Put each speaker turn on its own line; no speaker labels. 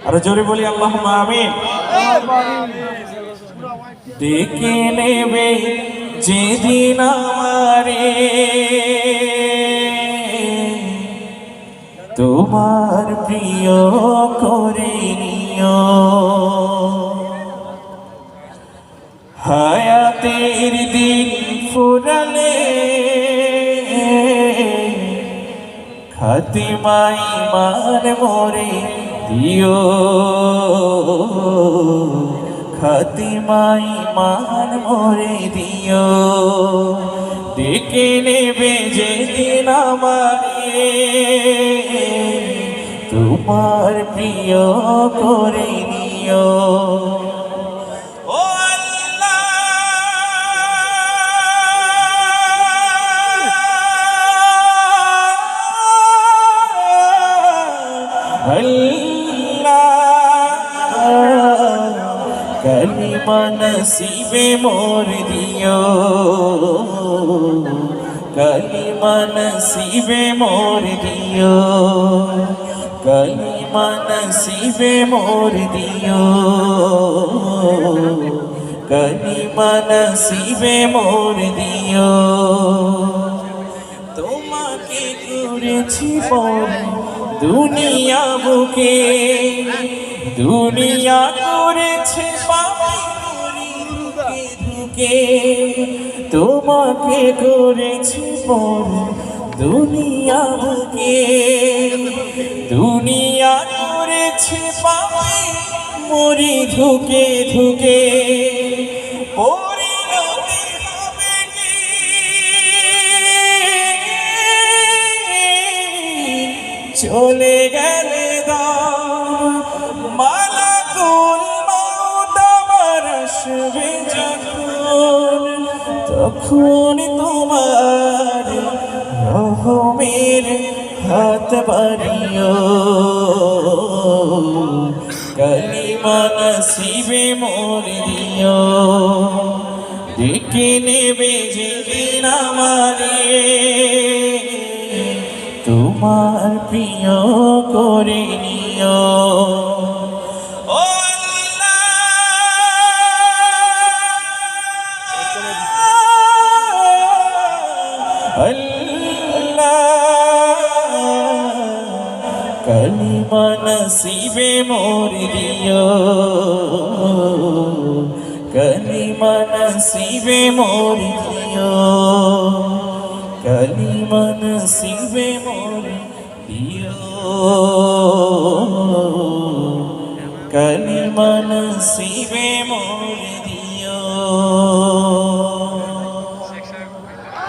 আর জোরে বলি আল্লাহুম্মা আমিন। ডেকে নেবে যেদিন আমারে তোমার প্রিয় করে নিও, হায়াতের দিন ফুরালে খাতিমা ঈমান মোরে দিও, খাতিমা ঈমান মোরে দিও। ডেকে নেবে যেদিন আমারে তোমার প্রিয় করে নিও। कलिमा नसीबे मोर दियो, कलिमा नसीबे मोर दियो, कलिमा नसीबे मोर दियो, कलिमा नसीबे मोर दियो। তোমাকে করেছি পর দুনিয়া বুকে, দুনিয়া করেছে পাপী ধুকে ধুকে, তোমাকে করেছি পর দুনিয়া বুকে, দুনিয়া করেছে পাপী মরি ধুকে ধুকে। পরিণতি হবে কি চলে গেলে মালাকুল মউত আমার আসবে যখন, তখন তোমার রহমের হাত বাড়িও, কলিমা নসিবে মোর দিও। ডেকে নেবে যেদিন আমারে তোমার প্রিয় করে নিও। कलिमा नसीबे मोर दियो, कलिमा नसीबे मोर दियो, कलिमा नसीबे मोर दियो, कलिमा नसीबे मोर